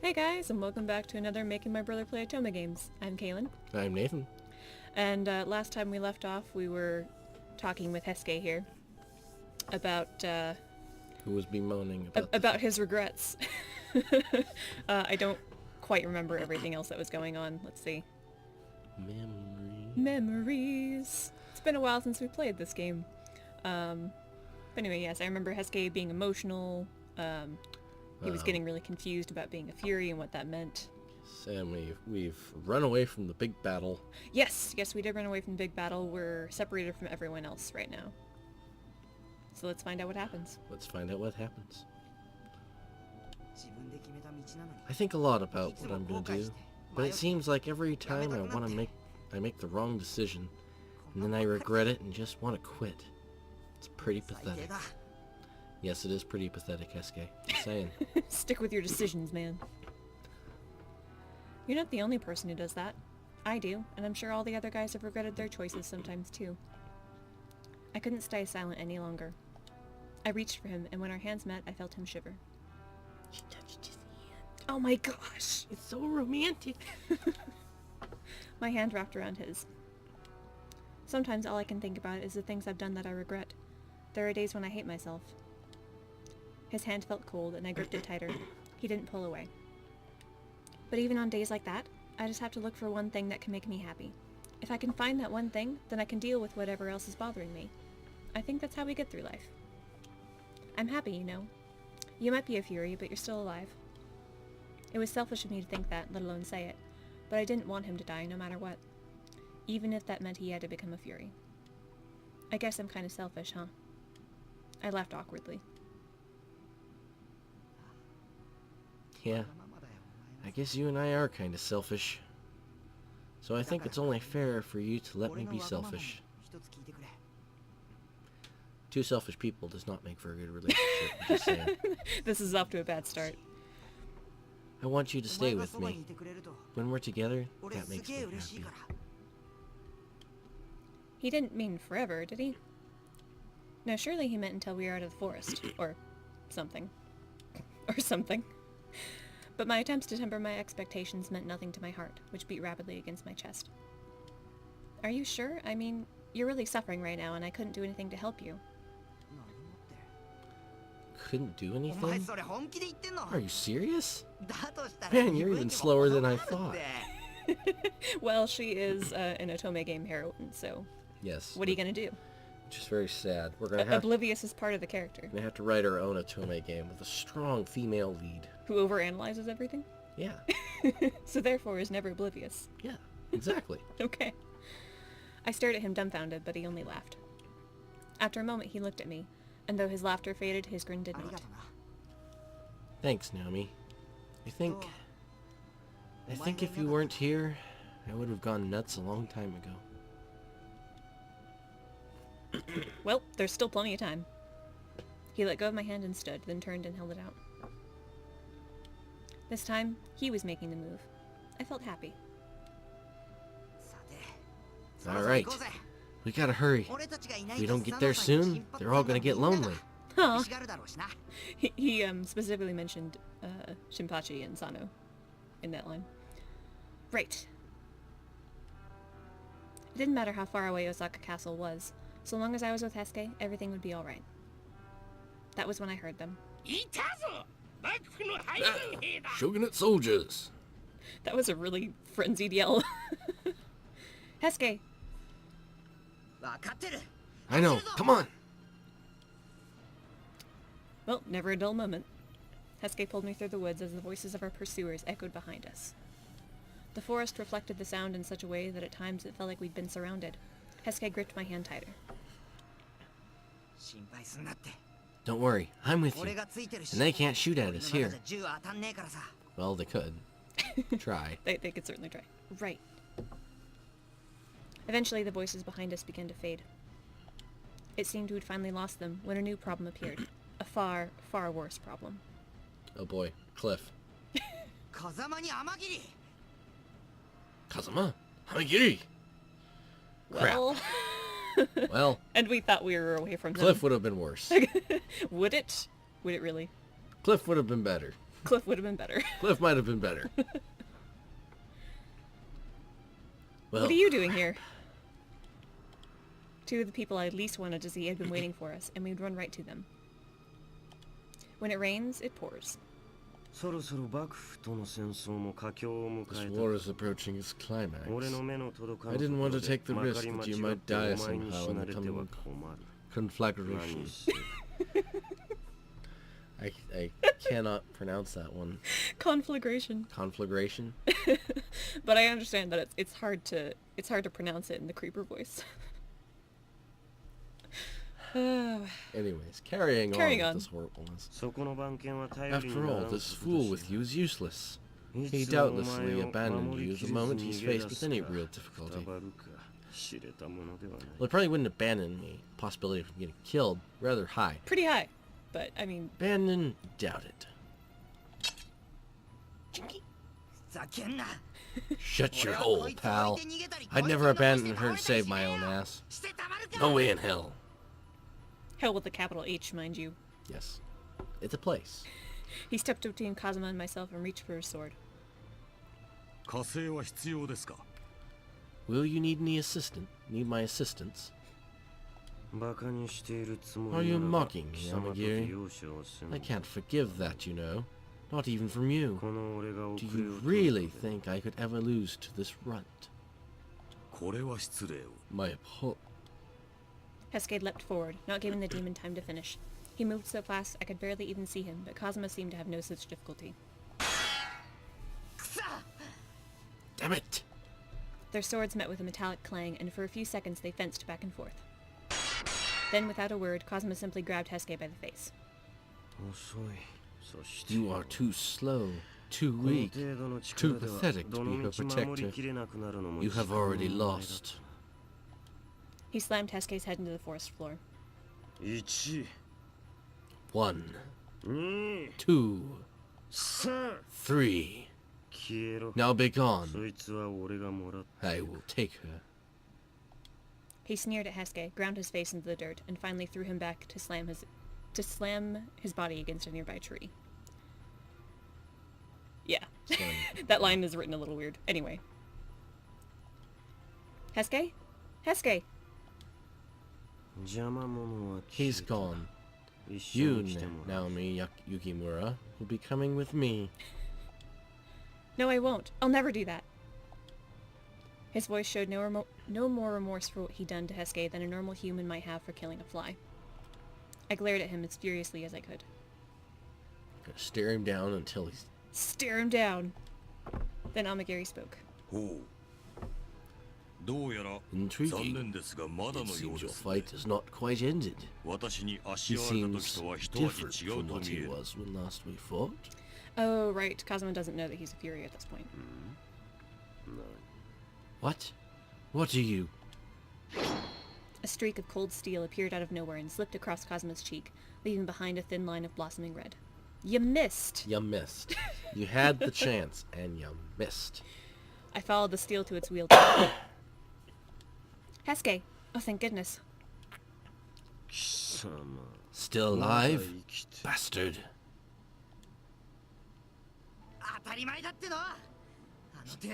Hey guys, and welcome back to another Making My Brother Play Otome games. I'm Kaylin. I'm Nathan. And last time we left off, we were talking with Heisuke here about Who was bemoaning about his regrets. I don't quite remember everything else that was going on. Let's see. Memories. It's been a while since we played this game. But anyway, yes, I remember Heisuke being emotional. He was getting really confused about being a Fury and what that meant. And we've run away from the big battle. Yes, we did run away from the big battle. We're separated from everyone else right now. So let's find out what happens. Let's find out what happens. I think a lot about what I'm going to do, but it seems like every time I make the wrong decision, and then I regret it and just want to quit. It's pretty pathetic. Yes, it is pretty pathetic, Heisuke. Just saying. Stick with your decisions, man. You're not the only person who does that. I do, and I'm sure all the other guys have regretted their choices sometimes too. I couldn't stay silent any longer. I reached for him, and when our hands met, I felt him shiver. She touched his hand. Oh my gosh! It's so romantic. My hand wrapped around his. Sometimes all I can think about is the things I've done that I regret. There are days when I hate myself. His hand felt cold, and I gripped it tighter. He didn't pull away. But even on days like that, I just have to look for one thing that can make me happy. If I can find that one thing, then I can deal with whatever else is bothering me. I think that's how we get through life. I'm happy, you know. You might be a Fury, but you're still alive. It was selfish of me to think that, let alone say it, but I didn't want him to die no matter what. Even if that meant he had to become a Fury. I guess I'm kind of selfish, huh? I laughed awkwardly. Yeah, I guess you and I are kind of selfish. So I think it's only fair for you to let me be selfish. Two selfish people does not make for a good relationship, I'm just saying. This is off to a bad start. I want you to stay with me. When we're together, that makes me happy. He didn't mean forever, did he? No, surely he meant until we were out of the forest. Or something. Or something. But my attempts to temper my expectations meant nothing to my heart, which beat rapidly against my chest. Are you sure? I mean, you're really suffering right now, and I couldn't do anything to help you. Couldn't do anything? Are you serious? Man, you're even slower than I thought. Well, she is an Otome game heroine, so... Yes. What are you gonna do? Which is very sad. We're gonna have Oblivious is part of the character. We're gonna have to write our own Otome game with a strong female lead. Who overanalyzes everything? Yeah. So therefore is never oblivious. Yeah, exactly. Okay. I stared at him dumbfounded, but he only laughed. After a moment he looked at me, and though his laughter faded, his grin did not. Thanks, Naomi. I think if you weren't here, I would have gone nuts a long time ago. Well, there's still plenty of time. He let go of my hand and stood, then turned and held it out. This time, he was making the move. I felt happy. Alright, we gotta hurry. If we don't get there soon, they're all gonna get lonely. Huh. He specifically mentioned Shinpachi and Sano in that line. Right. It didn't matter how far away Osaka Castle was. So long as I was with Heisuke, everything would be alright. That was when I heard them. Shogunate soldiers! That was a really frenzied yell. Heisuke! I know, come on! Well, never a dull moment. Heisuke pulled me through the woods as the voices of our pursuers echoed behind us. The forest reflected the sound in such a way that at times it felt like we'd been surrounded. Heisuke gripped my hand tighter. Don't worry, I'm with you. And they can't shoot at us here. Well, they could. Try. They could certainly try. Right. Eventually the voices behind us began to fade. It seemed we'd finally lost them when a new problem appeared. A far, far worse problem. Oh boy, Cliff. Kazama Hamagiri! Well... Well... And we thought we were away from them. Cliff would have been worse. Would it? Would it really? Cliff would have been better. Cliff would have been better. Cliff might have been better. Well, What are you doing here? Two of the people I least wanted to see had been waiting for us, and we'd run right to them. When it rains, it pours. This war is approaching its climax. I didn't want to take the risk that you might die somehow in the coming conflagration. I cannot pronounce that one. Conflagration. Conflagration? But I understand that it's hard to pronounce it in the creeper voice. Anyways, carrying on with this horribleness. After all, this fool with you is useless. He doubtlessly abandoned you the moment he's faced with any real difficulty. Well, he probably wouldn't abandon me. Possibility of him getting killed, rather high. Pretty high, but I mean... Abandon? Doubt it. Shut your hole, pal. I'd never abandon her to save my own ass. No way in hell. Hell with a capital H, mind you. Yes. It's a place. He stepped up between Kazuma and myself and reached for his sword. Will you need any assistance? Need my assistance? Are you mocking me, Amagiri? I can't forgive that, you know. Not even from you. Do you really think I could ever lose to this runt? My apologies. Heisuke leapt forward, not giving the demon time to finish. He moved so fast I could barely even see him, but Kazuma seemed to have no such difficulty. Damn it! Their swords met with a metallic clang, and for a few seconds they fenced back and forth. Then, without a word, Kazuma simply grabbed Heisuke by the face. You are too slow, too weak, too pathetic to be her protector. You have already lost. He slammed Heisuke's head into the forest floor. 1, 2, 3. Now be gone. I will take her. He sneered at Heisuke, ground his face into the dirt, and finally threw him back to slam his body against a nearby tree. Yeah. That line is written a little weird. Anyway. Heisuke? Heisuke! He's gone. You, Naomi Yukimura, will be coming with me. No, I won't. I'll never do that. His voice showed no more remorse for what he'd done to Heisuke than a normal human might have for killing a fly. I glared at him as furiously as I could. Gonna stare him down until he's... Stare him down! Then Amagiri spoke. Intriguing. It seems your fight is not quite ended. He seems different from what he was when last we fought. Oh, right. Kazuma doesn't know that he's a Fury at this point. What? What are you? A streak of cold steel appeared out of nowhere and slipped across Kazuma's cheek, leaving behind a thin line of blossoming red. You missed! You missed. You had the chance, and you missed. I followed the steel to its wield. Heisuke! Oh, thank goodness. Still alive? Bastard.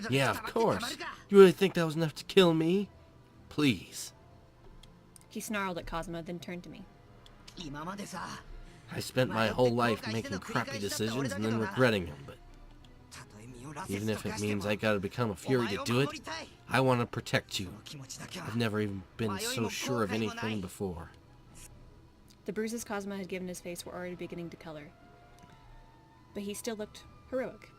Yeah, of course. You really think that was enough to kill me? Please. He snarled at Kazuma, then turned to me. I spent my whole life making crappy decisions and then regretting them, but even if it means I gotta become a Fury to do it, I want to protect you. I've never even been so sure of anything before. The bruises Kazuma had given his face were already beginning to color. But he still looked heroic.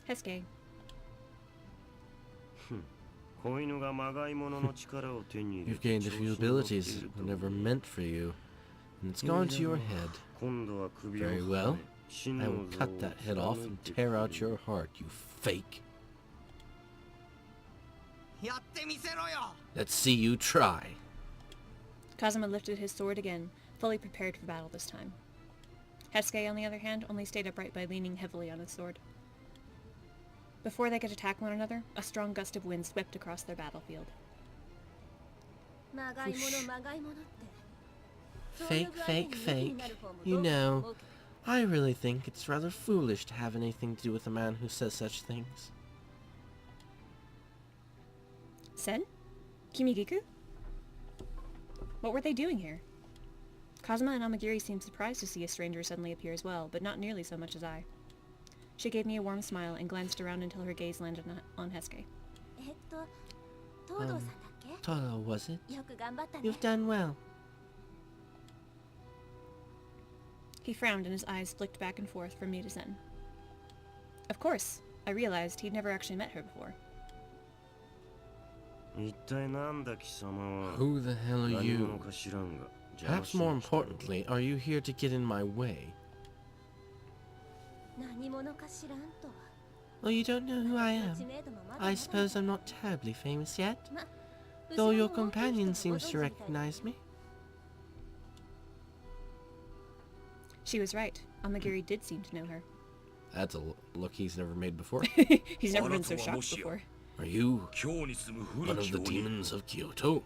Heisuke. You've gained a few abilities that were never meant for you, and it's gone to your head. Very well. I will cut that head off and tear out your heart, you fake. Let's see you try. Kazuma lifted his sword again, fully prepared for battle this time. Heisuke, on the other hand, only stayed upright by leaning heavily on his sword. Before they could attack one another, a strong gust of wind swept across their battlefield. Fake, fake, fake. You know, I really think it's rather foolish to have anything to do with a man who says such things. Sen? Kimigiku? What were they doing here? Kazuma and Amagiri seemed surprised to see a stranger suddenly appear as well, but not nearly so much as I. She gave me a warm smile and glanced around until her gaze landed on Heisuke. Todo, was it? You've done well. He frowned and his eyes flicked back and forth from me to Sen. Of course, I realized he'd never actually met her before. Who the hell are you? Perhaps more importantly, are you here to get in my way? Oh, you don't know who I am? I suppose I'm not terribly famous yet? Though your companion seems to recognize me. She was right. Amagiri did seem to know her. That's a look he's never made before. He's never been so shocked before. Are you one of the demons of Kyoto?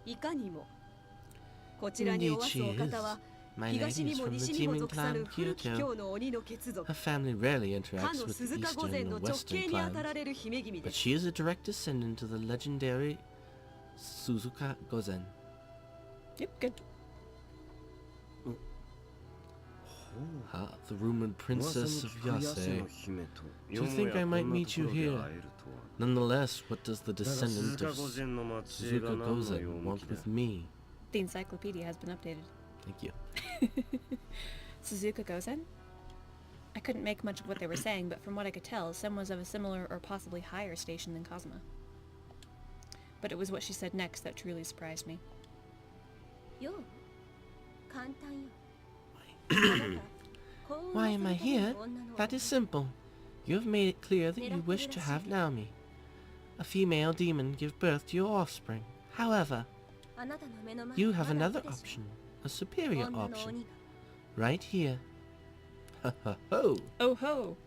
Indeed she is. My lady is from the demon clan Kyoto. Her family rarely interacts with the eastern or western clans, but she is a direct descendant of the legendary Suzuka Gozen. Yep, good. The rumored princess of Yase. To think I might meet you here. Nonetheless, what does the descendant of Suzuka Gozen want with me? The encyclopedia has been updated. Thank you. Suzuka Gozen? I couldn't make much of what they were saying, but from what I could tell, Sen was of a similar or possibly higher station than Kazuma. But it was what she said next that truly surprised me. Why am I here? That is simple. You have made it clear that you wish to have Naomi. A female demon give birth to your offspring. However, you have another option, a superior option, right here. Ha ha ho! Oh ho!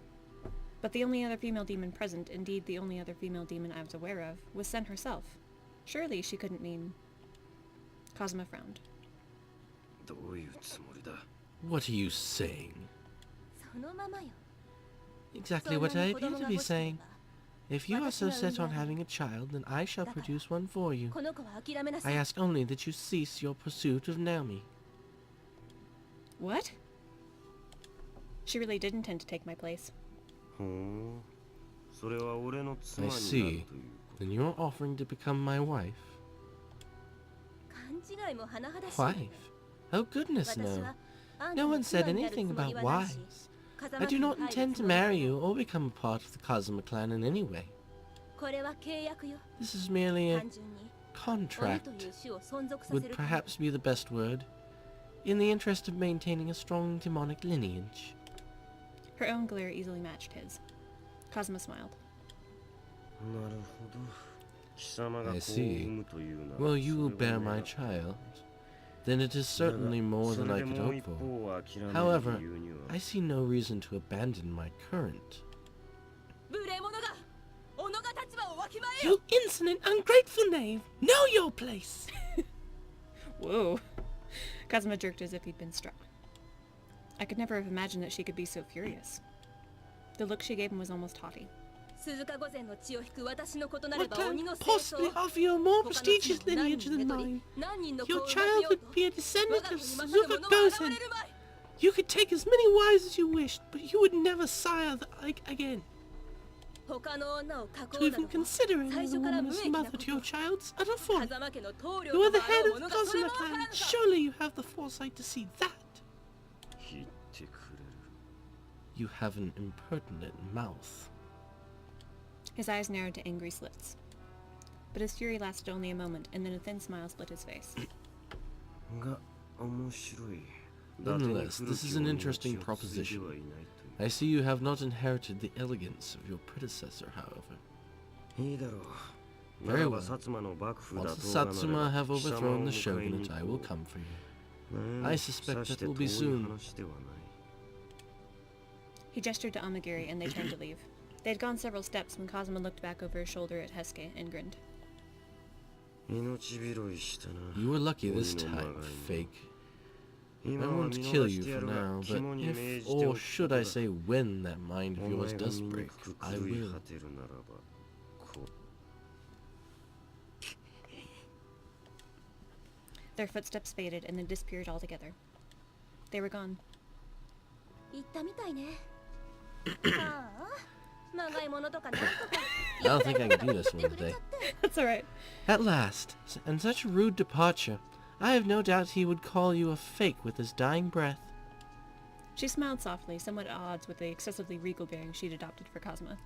But the only other female demon present, indeed the only other female demon I was aware of, was Sen herself. Surely she couldn't mean... Kazuma frowned. What are you saying? Exactly what I appear to be saying. If you are so set on having a child, then I shall produce one for you. I ask only that you cease your pursuit of Naomi. What? She really did intend to take my place. I see. Then you're offering to become my wife? Wife? Oh goodness, no. No one said anything about wives. I do not intend to marry you or become a part of the Kazuma clan in any way. This is merely a contract, would perhaps be the best word, in the interest of maintaining a strong demonic lineage. Her own glare easily matched his. Kazuma smiled. I see. Well, you will bear my child. Then it is certainly more than I could hope for. However, I see no reason to abandon my current. You insolent, ungrateful knave! Know your place! Whoa. Kazuma jerked as if he'd been struck. I could never have imagined that she could be so furious. The look she gave him was almost haughty. What can possibly offer you a more prestigious lineage than mine? Your child would be a descendant of Suzuka Gozen. You could take as many wives as you wished, but you would never sire again. To even consider another woman as mother to your child's utter folly. You are the head of the Kazuma clan. Surely you have the foresight to see that. You have an impertinent mouth. His eyes narrowed to angry slits. But his fury lasted only a moment, and then a thin smile split his face. Nonetheless, this is an interesting proposition. I see you have not inherited the elegance of your predecessor, however. Very well. Once the Satsuma have overthrown the shogunate, I will come for you. I suspect that will be soon. He gestured to Amagiri, and they turned to leave. They had gone several steps when Kazuma looked back over his shoulder at Heisuke and grinned. You were lucky this time, fake. I won't kill you for now, but if, or should I say when, that mind of yours does break, I will. Their footsteps faded and then disappeared altogether. They were gone. I don't think I can do this one today. That's alright. At last, and such a rude departure. I have no doubt he would call you a fake with his dying breath. She smiled softly, somewhat at odds with the excessively regal bearing she'd adopted for Cosma.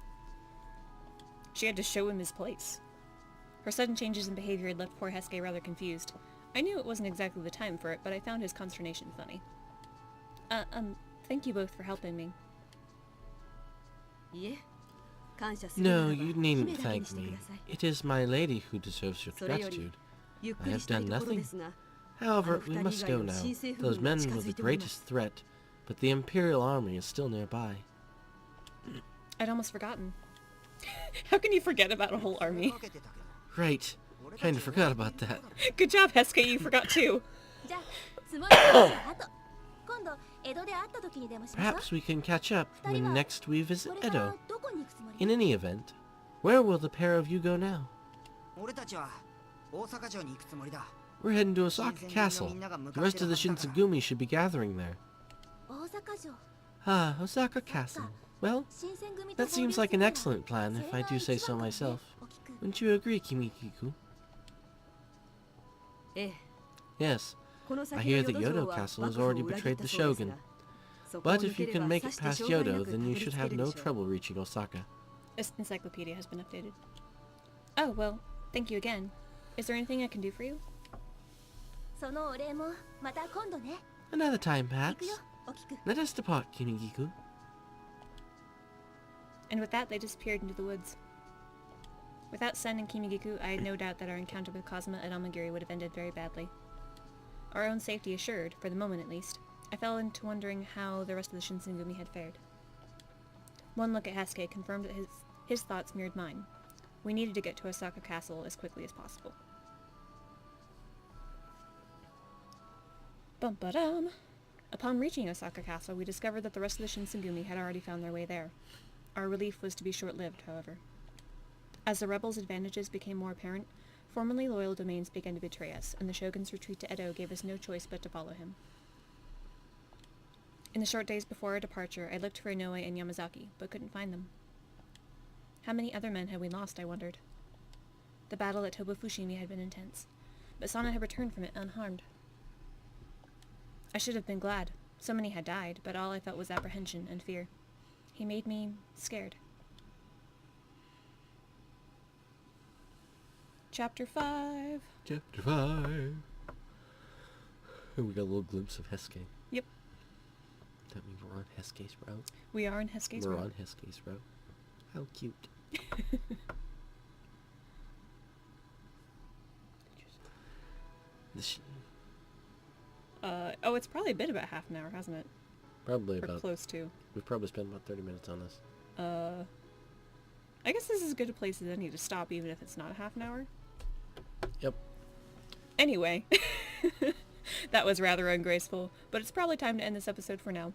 She had to show him his place. Her sudden changes in behavior had left poor Heisuke rather confused. I knew it wasn't exactly the time for it, but I found his consternation funny. Thank you both for helping me. No, you needn't thank me. It is my lady who deserves your gratitude. I have done nothing. However, we must go now. Those men were the greatest threat, but the Imperial Army is still nearby. I'd almost forgotten. How can you forget about a whole army? Right. Kinda forgot about that. Good job, Heisuke, you forgot too. Perhaps we can catch up when next we visit Edo. In any event, where will the pair of you go now? We're heading to Osaka Castle. The rest of the Shinsengumi should be gathering there. Ah, Osaka Castle. Well, that seems like an excellent plan, if I do say so myself. Wouldn't you agree, Kimikiku? Yes, I hear that Yodo Castle has already betrayed the Shogun. But if you can make it past Yodo, then you should have no trouble reaching Osaka. This encyclopedia has been updated. Oh, well, thank you again. Is there anything I can do for you? Another time, perhaps. Let us depart, Kimigiku. And with that, they disappeared into the woods. Without Sen and Kimigiku, I had no doubt that our encounter with Cosma at Amagiri would have ended very badly. Our own safety assured, for the moment at least, I fell into wondering how the rest of the Shinsengumi had fared. One look at Heisuke confirmed that his thoughts mirrored mine. We needed to get to Osaka Castle as quickly as possible. Bum-ba-dum! Upon reaching Osaka Castle, we discovered that the rest of the Shinsengumi had already found their way there. Our relief was to be short-lived, however. As the rebels' advantages became more apparent, formerly loyal domains began to betray us, and the Shogun's retreat to Edo gave us no choice but to follow him. In the short days before our departure, I looked for Inoue and Yamazaki, but couldn't find them. How many other men had we lost, I wondered. The battle at Toba-Fushimi had been intense, but Sana had returned from it unharmed. I should have been glad. So many had died, but all I felt was apprehension and fear. He made me scared. Chapter 5. Chapter 5. We got a little glimpse of Heisuke. Yep. That means we're on Heisuke's route. We are in Heisuke's route. We're on Heisuke's route. How cute. Oh, it's probably been about half an hour, hasn't it? Probably or about. Close to. We've probably spent about 30 minutes on this. I guess this is as good a place as any to stop, even if it's not a half an hour. Yep. Anyway. That was rather ungraceful, but it's probably time to end this episode for now.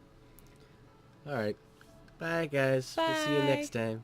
Alright. Bye, guys. Bye. We'll see you next time.